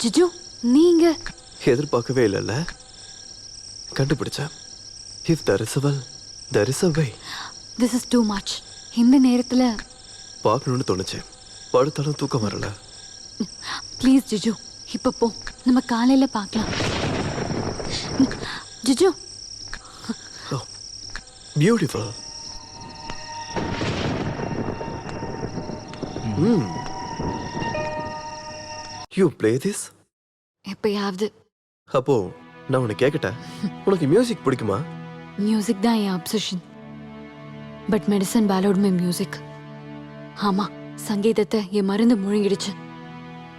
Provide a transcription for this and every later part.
ஜிஜு நீங்க எதிர்பார்க்கவே இல்லைல்ல. கண்டுபிடிச்சேன். If there is a will, there is a way. This is too much. இந்த நேரத்துல பார்க்கணும்னு தோணுச்சு. படுத்தாலும் தூக்கம் வரல. ப்ளீஸ் ஜிஜு இப்ப போ, நம்ம காலையில பார்க்கலாம். Jiju beautiful. You play this? எப்பயாவது. அப்போ நான் உனக்கு கேட்கட்டேன், உனக்கு மியூசிக் பிடிக்குமா? மியூசிக் தான் என் obsession. But medicine swallowed my music. ஆமா, சங்கீதத்தை என் மருந்து முழுங்கிடுச்சு.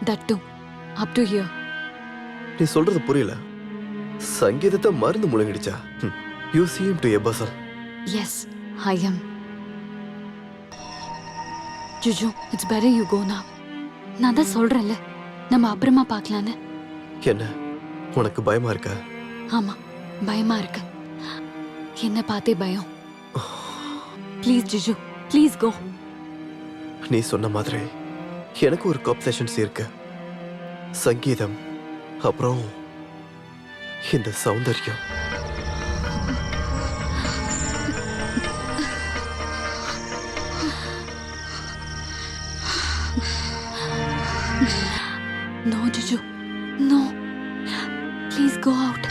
That to up to here. நீ சொல்றது புரியல. சங்கீதத்தை மருந்து முழுங்கிடுச்சா? You seem to a puzzle. Yes I am. Jiju it's better you go now. நான் தான் சொல்றேன்ல, நம்ம அப்புறமா பார்க்கலான்னு. என்ன உனக்கு பயமா இருக்கா? ஆமா பயமா இருக்கு. என்ன பார்த்தே பயம். ப்ளீஸ் ஜிஜு ப்ளீஸ் கோ. நீ சொன்ன மாதிரி எனக்கு ஒரு அப்சஷன்ஸ் இருக்கு. சங்கீதம், அப்புறம் இந்த சௌந்தர்யம். No, Juju. No. Please go out.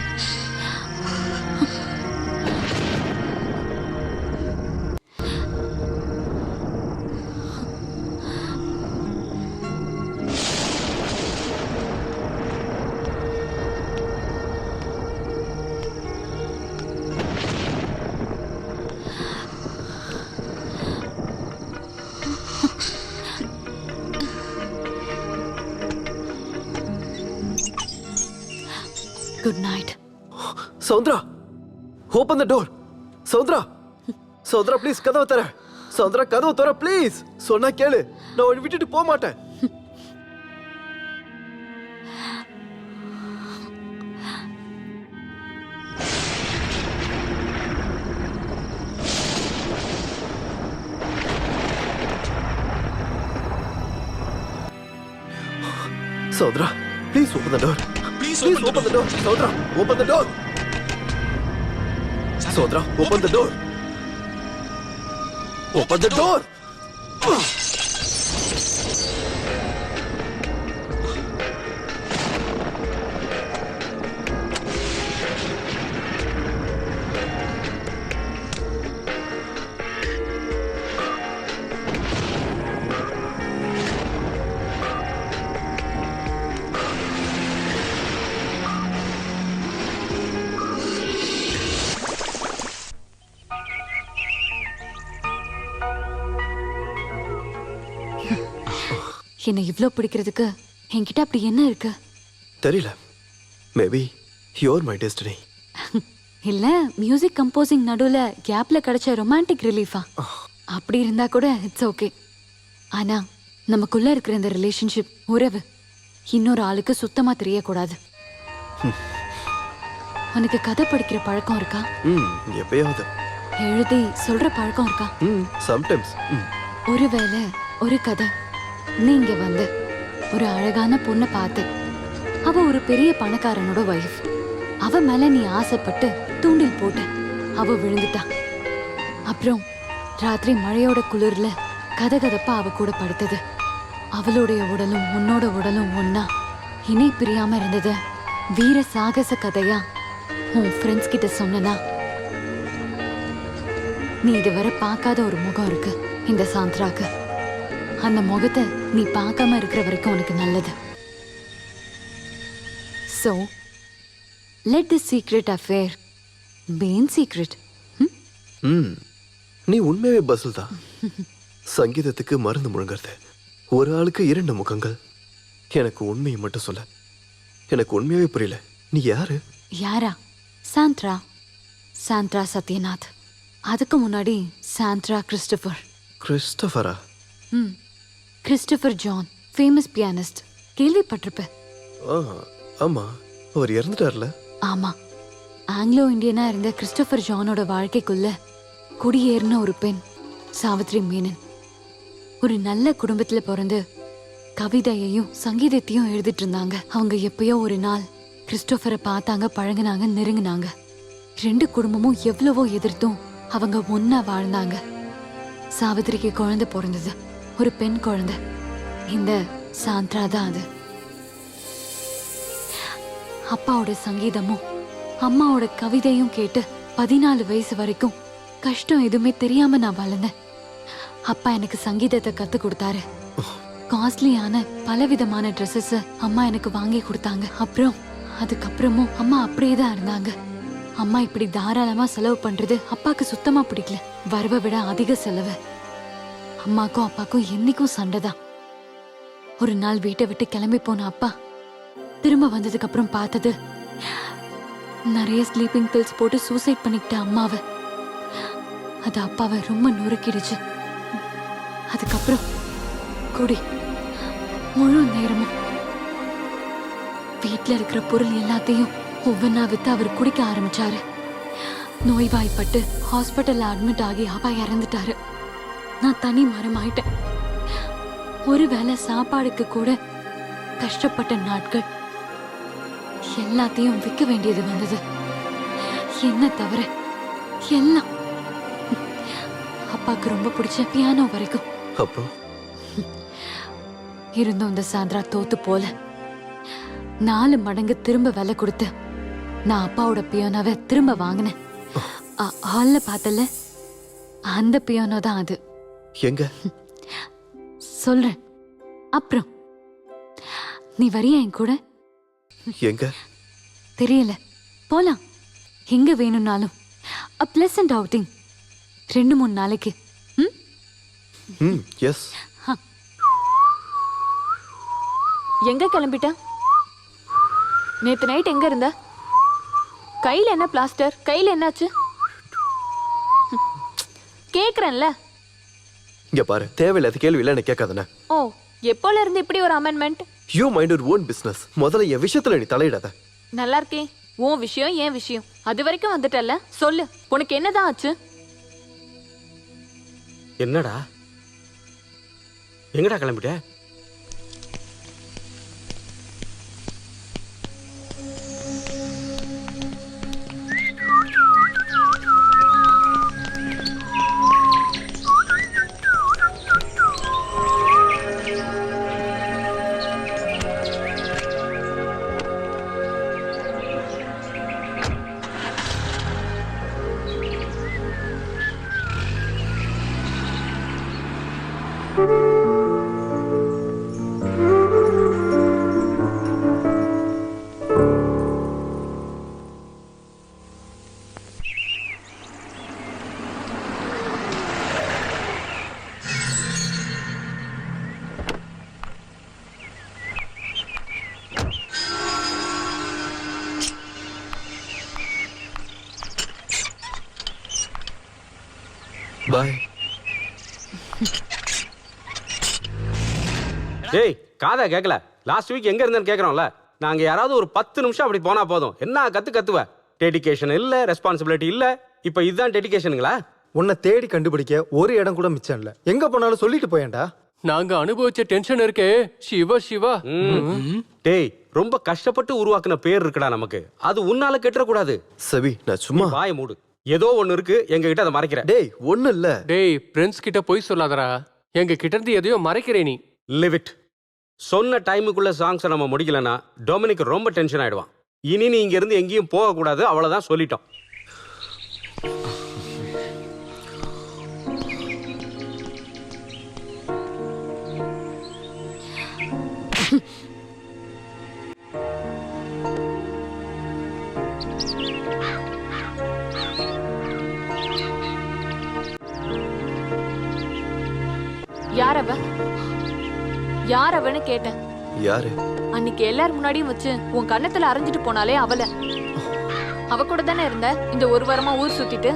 Good night. Soundara, open the door. Soundara, Soundara please கதவை தர. சௌந்தரா கதவை தர ப்ளீஸ். சொன்னா கேளு, நான் உன்னை விட்டுட்டு போக மாட்டேன். Soundara please open the door. Please open the door. Saudra, open the door. Saudra, open the door. Open the door. என்ன இவ்ளோ பிடிக்கிறதுக்கு என்கிட்ட அப்படி என்ன இருக்கு? தெரியல. Maybe your my destiny. இல்ல மியூசிக் கம்போசிங் நடுவுல கேப்ல கிடைச்ச ரொமான்டிக் ரிலீஃபா? அப்படி இருந்தா கூட இட்ஸ் ஓகே. ஆனா நமக்குள்ள இருக்கிற இந்த ரிலேஷன்ஷிப், உறவு இன்னொரு ஆளுக்கு சுத்தமா தெரியக்கூடாது. உனக்கு கதை படிக்கிற பழக்கம் இருக்கா? எப்பயாவது. எழுதி சொல்ற பழக்கம் இருக்கா? சம்டைம்ஸ். ஒருவேளை ஒரு கதை, நீங்க வந்து ஒரு அழகான பொண்ணை பார்த்து, அவ ஒரு பெரிய பணக்காரனோட வைஃப், அவ மேல நீ ஆசைப்பட்டு தூண்டில் போட்ட, அவ விழுந்துட்டா. அப்புறம் ராத்திரி மழையோட குளிர்ல கதகதப்பா அவ கூட படுத்தது. அவளுடைய உடலும் உன்னோட உடலும் ஒன்னா இணை பிரியாம இருந்தது. வீர சாகச கதையா உன் ஃப்ரெண்ட்ஸ் கிட்ட சொன்னா, நீ இதுவரை பார்க்காத ஒரு முகம் இருக்கு இந்த சாந்த்ராக்கு. அந்த முகத்தை நீ பார்க்காம இருக்கிற வரைக்கும் உனக்கு நல்லது. So, let this secret affair be in secret. நீ உண்மையாவே பஸ்ஸில் தான். சங்கீதத்துக்கு மருந்து முழுங்கிறது. ஒரு ஆளுக்கு 2 முகங்கள். எனக்கு உண்மையை மட்டும் சொல்ல. எனக்கு உண்மையாவே புரியல. நீ யாரு? யாரா? சாந்த்ரா. சாந்த்ரா சத்யநாத். அதுக்கு முன்னாடி சாந்த்ரா கிறிஸ்டோபர். கிறிஸ்டோபரா? Christopher John, famous pianist. கேள்விப்பட்டிருப்ப? ஆமா, அவர் இறந்துட்டார்ல. ஆமா, ஆங்கிலோ இந்தியனா இருந்த கிறிஸ்டோபர் ஜானோட வாழ்க்கைக்குள்ள குடியேறின ஒரு பெண், சாவித்ரி மேனன். ஒரு நல்ல குடும்பத்துல பிறந்து கவிதையையும் சங்கீதத்தையும் எழுதிட்டு இருந்தாங்க. அவங்க எப்பயோ ஒரு நாள் கிறிஸ்டோபரை பார்த்தாங்க, பழகுனாங்க, நெருங்கினாங்க. 2 குடும்பமும் எவ்வளவோ எதிர்த்தும் அவங்க ஒன்னா வாழ்ந்தாங்க. சாவித்திரிக்கு குழந்தை பிறந்தது, ஒரு பெண் குழந்தை. இந்த சாந்திரா தான் அது. அப்பாவோட சங்கீதமும் அம்மாவோட கவிதையும் கேட்டு 14 வயசு வரைக்கும் கஷ்டம் எதுவுமே தெரியாம நான் வளர்ந்தேன். அப்பா எனக்கு சங்கீதத்தை கத்து கொடுத்தாரு. காஸ்ட்லியான பலவிதமான ட்ரெஸ்ஸஸ் அம்மா எனக்கு வாங்கி கொடுத்தாங்க. அதுக்கப்புறமும் அம்மா அப்படியே தான் இருந்தாங்க. அம்மா இப்படி தாராளமா செலவு பண்றது அப்பாக்கு சுத்தமா பிடிக்கல. வரவை விட அதிக செலவு. அம்மாக்கும் அப்பாக்கும் என்னைக்கும் சண்டைதான். ஒரு நாள் வீட்டை விட்டு கிளம்பி போன அப்பா திரும்ப வந்ததுக்கு அப்புறம் பார்த்தது, நிறைய ஸ்லீப்பிங் பில்ஸ் போட்டு சூசைட் பண்ணிக்கிட்ட அம்மாவை. அது அப்பாவை ரொம்ப நொறுக்கிடுச்சு. அதுக்கப்புறம் குடி, முழு நேரமும் வீட்டுல இருக்கிற பொருள் எல்லாத்தையும் ஒவ்வொன்னா வித்து அவர் குடிக்க ஆரம்பிச்சாரு. நோய்வாய்ப்பட்டு ஹாஸ்பிட்டல்ல அட்மிட் ஆகி அப்பா இறந்துட்டாரு. நான் தனி மரம் ஆயிட்டேன். ஒருவேளை சாப்பாடுக்கு கூட கஷ்டப்பட்ட நாட்கள் எல்லாத்தையும் விற்க வேண்டியது வந்தது. என்ன தவிர எல்லாம். அப்பாக்கு ரொம்ப பிடிச்ச பியானோ வரைக்கும். அப்புறம் இருந்தும் இந்த சாந்திரா தோத்து போல 4 மடங்கு திரும்ப விலை கொடுத்து நான் அப்பாவோட பியானோவை திரும்ப வாங்கினேன். ஹால்ல பார்த்தல, அந்த பியானோ தான் அது. எங்க சொல்றேன் அப்புறம். நீ வரியா என் கூட? எங்க தெரியல, போலாம். எங்க வேணும்னாலும். a pleasant outing 2-3 நாளைக்கு. எஸ். எங்க கிளம்பிட்ட? நேத்து நைட் எங்க இருந்த? கையில என்ன பிளாஸ்டர்? கையில என்னாச்சு? கேக்குறேன்ல. இங்க பாரு, தேவையில்லாத கேள்வி இல்ல என்ன கேட்காதன. ஓ, எப்போல இருந்து இப்படி ஒரு amendment? You mind your own business. முதல்ல என் விஷயத்துல நீ தலையிடாத. நல்லா இருக்கே. உன் விஷயம் ஏன் விஷயம், அது வரைக்கும் வந்துட்டல்ல. சொல்லு, உனக்கு என்னதான் ஆச்சு? என்னடா, எங்கடா கிளம்பிட்ட? பாய். டேய், காதா கேட்கல. லாஸ்ட் வீக் எங்க இருந்தேன்னு கேட்கறோம்ல. நாங்க யாராவது ஒரு 10 நிமிஷம் அப்படி போனா போதும். என்ன கத்துவ? டெடிகேஷன் இல்ல, ரெஸ்பான்சிபிலிட்டி இல்ல. இப்ப இதுதான் டெடிகேஷனுங்களா? உன்னை தேடி கண்டுபிடிக்க ஒரு இடம் கூட மிச்சம் இல்ல. எங்க போனாலும் சொல்லிட்டு போயேன்டா. நாங்க அனுபவிச்ச டென்ஷன் இருக்கே, சிவா சிவா. டேய், ரொம்ப கஷ்டப்பட்டு உருவாக்குன பேர் இருக்குடா நமக்கு. அது உன்னால கெட்டுற கூடாது. சவி, நான் சும்மா. வாய மூடு. ஏதோ ஒண்ணு இருக்கு, எங்க கிட்ட அதை மறைக்கிற. டேய், ஒண்ணு இல்ல. டேய், ஃப்ரெண்ட்ஸ் கிட்ட போய் சொல்லாதடா. எங்க கிட்ட இருந்து எதையோ மறைக்கிறே நீ. Live it. சொன்ன டைமுக்குள்ள சாங்ஸை நம்ம முடிக்கலன்னா டொமினிக் ரொம்ப டென்ஷன் ஆயிடுவான். இனி நீ இங்க இருந்து எங்கேயும் போக கூடாது, அவ்வளவுதான் சொல்லிட்டோம். யார் அவன்னு கேட்டேன். யாரு? அன்னைக்கு எல்லாரும் முன்னாடியும் வச்சு உன் கண்ணத்துல அரைஞ்சிட்டு போனாலே அவள. அவ கூட தானே இருந்த இந்த 1 வாரமா ஊர் சுத்திட்டு.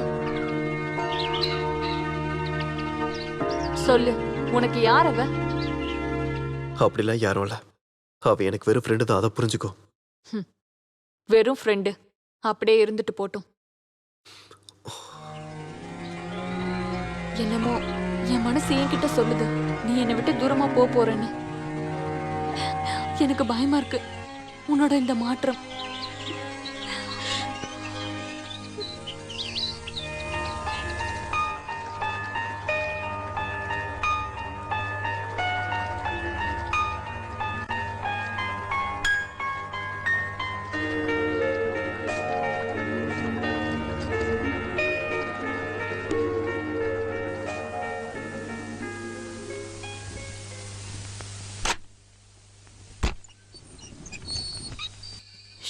சொல்லு, உனக்கு யார் அவ? அப்படிலாம் யாரும் இல்ல. அவ எனக்கு வெறும் ஃப்ரெண்டு தான், அதை புரிஞ்சுக்கோ. வெறும் ஃப்ரெண்டு அப்படியே இருந்துட்டு போட்டும். என்னமோ என் மனசு என்கிட்ட சொல்லுது, நீ என்னை விட்டு தூரமா போறேன்னு. எனக்கு பயமா இருக்கு உன்னோட இந்த மாற்றம்.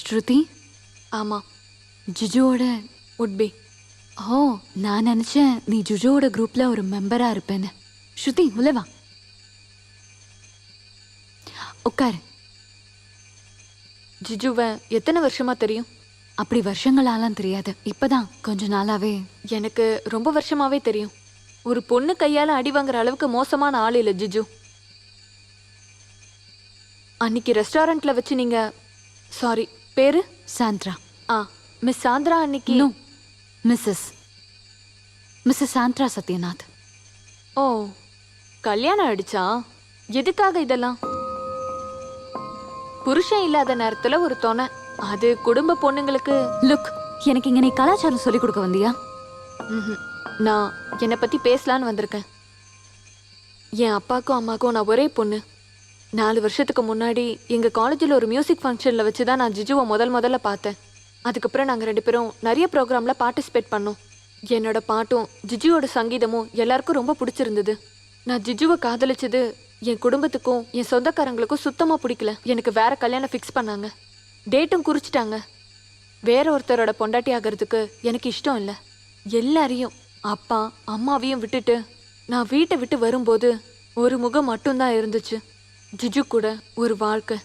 ஸ்ருதி, ஆமா, ஜிஜுவோட would be. ஓ, நான் நினைச்சேன் நீ ஜுஜுவோட குரூப்ல ஒரு மெம்பரா இருப்பேன்னு. ஸ்ருதி, உள்ள வா, உட்காரு. ஜிஜுவை எத்தனை வருஷமா தெரியும்? அப்படி வருஷங்களாலாம் தெரியாது, இப்பதான் கொஞ்ச நாளாவே. எனக்கு ரொம்ப வருஷமாவே தெரியும். ஒரு பொண்ணு கையால அடி வாங்குற அளவுக்கு மோசமான ஆள் இல்ல ஜிஜு. அன்னைக்கு ரெஸ்டாரண்ட்ல வச்சு நீங்க, சாரி பேரு சாந்திரா. மிஸ் சாந்திரா அன்னைக்கு. No, Mrs Sandra Sathyanath. Oh, கல்யாணம் ஆயிடுச்சா? எதுக்காக இதெல்லாம்? புருஷன் இல்லாத நேரத்துல ஒரு துணை, அது குடும்ப பொண்ணுங்களுக்கு. லுக், எனக்கு இங்க நீ கலாச்சாரம் சொல்லி கொடுக்க வந்தியா? ம்ஹும். நான் என்னை பத்தி பேசலான்னு வந்திருக்கேன். என் அப்பாக்கும் அம்மாக்கும் நான் ஒரே பொண்ணு. 4 வருஷத்துக்கு முன்னாடி எங்க காலேஜில் ஒரு மியூசிக் ஃபங்க்ஷன்ல வச்சுதான் நான் ஜிஜுவை முதல்ல பார்த்தேன். அதுக்கப்புறம் நாங்கள் 2 பேரும் நிறைய ப்ரோக்ராம்ல பார்ட்டிசிபேட் பண்ணோம். என்னோட பாட்டும் ஜிஜுவோட சங்கீதமும் எல்லாருக்கும் ரொம்ப பிடிச்சிருந்தது. நான் ஜிஜுவை காதலிச்சது என் குடும்பத்துக்கும் என் சொந்தக்காரங்களுக்கும் சுத்தமா பிடிக்கல. எனக்கு வேற கல்யாணம் ஃபிக்ஸ் பண்ணாங்க, டேட்டும் குறிச்சிட்டாங்க. வேற ஒருத்தரோட பொண்டாட்டி ஆகிறதுக்கு எனக்கு இஷ்டம் இல்லை. எல்லாரையும், அப்பா அம்மாவையும் விட்டுட்டு நான் வீட்டை விட்டு வரும்போது ஒரு முகம் மட்டும்தான் இருந்துச்சு, ஜிஜு கூட ஒரு வாழ்க்கை.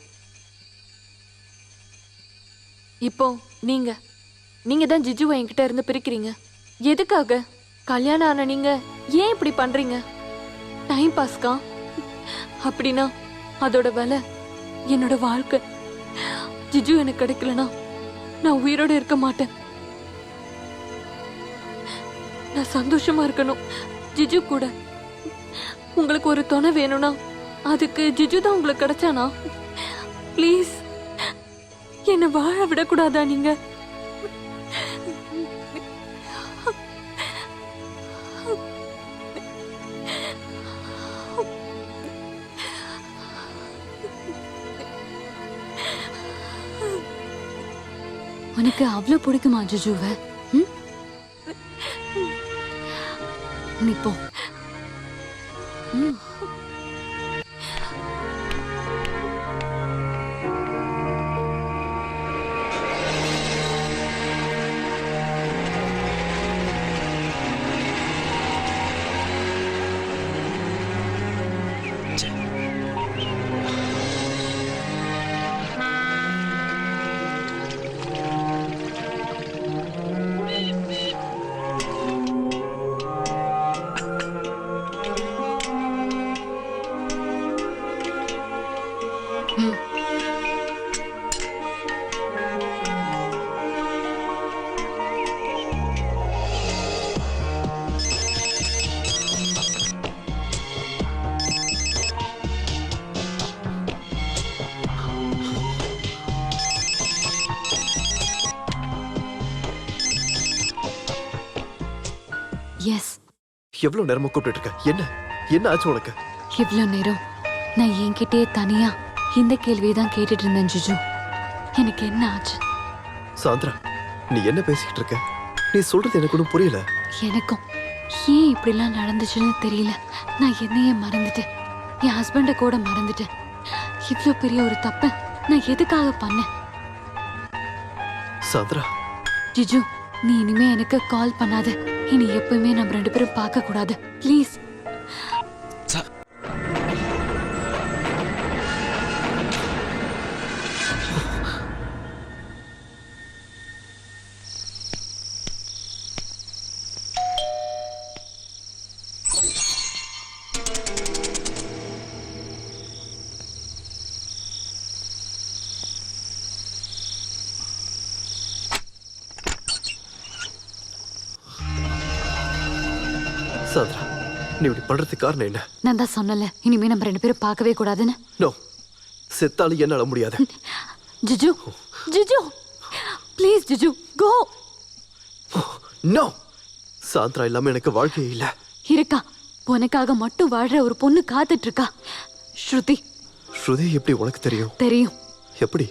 இப்போ நீங்க தான் ஜிஜுவை என்கிட்ட இருந்து பிரிக்கிறீங்க. எதுக்காக? கல்யாணம் ஆன நீங்க ஏன் இப்படி பண்றீங்க? டைம் பாஸ்க்கா? அப்படின்னா அதோட விலை என்னோட வாழ்க்கை. ஜிஜு எனக்கு கிடைக்கலனா நான் உயிரோட இருக்க மாட்டேன். நான் சந்தோஷமா இருக்கணும் ஜிஜு கூட. உங்களுக்கு ஒரு துணை வேணும்னா அதுக்கு ஜிஜு தான் உங்களுக்கு கிடைச்சானா? ப்ளீஸ் என்னை வாழ விடக்கூடாதா நீங்க? உனக்கு அவ்வளவு பிடிக்குமா ஜிஜுவை? நீ போ. எஸ். எவ்வளவு நேரமா கூப்பிட்டு இருக்க? என்ன ஆச்சு உனக்கு? இவ்வளவு நேரம் நான் என்கிட்டயே தனியா இந்த கேள்வியை தான் கேட்டுட்டு இருந்தேன் ஜிஜு. எனக்கு என்ன ஆச்சு? சாந்திரா, நீ என்ன பேசிக்கிட்டு இருக்க? நீ சொல்றது எனக்கு ஒன்றும் புரியல. எனக்கும் ஏன் இப்படிலாம் நடந்துச்சுன்னு தெரியல. நான் என்னையே மறந்துட்டேன், என் ஹஸ்பண்டை கூட மறந்துட்டேன். இவ்வளவு பெரிய ஒரு தப்பை நான் எதுக்காக பண்ணேன்? சாந்திரா, ஜிஜு, நீ இனிமே எனக்கு கால் பண்ணாத. இனி எப்பவுமே நம்ம 2 பேரும் பார்க்க கூடாது, ப்ளீஸ். சாந்திரா, நீ இப்படி பண்றதுக்கு காரணம் என்ன? நான் தான் சொன்னல, இனிமே நம்ம 2 பேரும் பார்க்கவே கூடாதுன்னு. நோ செத்தாலும் என்னால முடியாது. Jiju Jiju please Jiju go. No, Sandra இல்லாம எனக்கு வாழ்க்கையே இல்ல. இருக்கா, உனக்காக மட்டும் வாழ்ற ஒரு பொண்ணு காத்துட்டு இருக்கா. ஸ்ருதி. ஸ்ருதி எப்படி உனக்கு தெரியும்? தெரியும். எப்படி?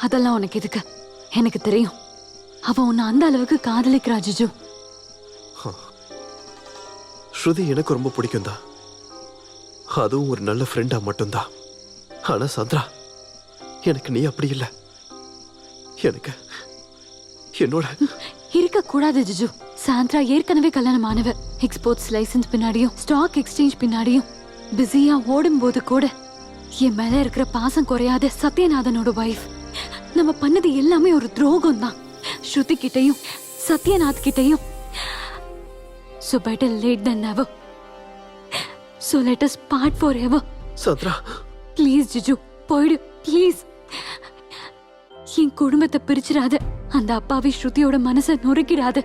அதெல்லாம் உனக்கு எதுக்கு? எனக்கு தெரியும். அவ உன்னை அந்த அளவுக்கு காதலிக்கிறா ஜிஜு. ஸ்ருதி எனக்கு ரொம்ப பிடிக்கும் தான், அதுவும் ஒரு நல்ல ஃப்ரெண்டா மட்டும்தான். ஆனா சாந்திரா, எனக்கு நீ அப்படி இல்லை. எனக்கு என்னோட இருக்க கூடாது ஜிஜு. சாந்திரா ஏற்கனவே கல்யாணம் ஆனவ. எக்ஸ்போர்ட்ஸ் லைசன்ஸ் பின்னாடியும் ஸ்டாக் எக்ஸ்சேஞ்ச் பின்னாடியும் பிஸியா ஓடும் போது கூட என் மேல இருக்கிற பாசம் குறையாத சத்யநாதனோட வைஃப். நம்ம பண்ணது எல்லாமே ஒரு துரோகம் தான், ஸ்ருதி கிட்டையும் சத்யநாத் கிட்டையும். So better late than never. So let us part forever. Sandra, please Jiju போயிடு ப்ளீஸ். என் குடும்பத்தை பிரிச்சிடாத. அந்த அப்பாவி ஸ்ருதியோட மனசை நொறுக்கிடாத.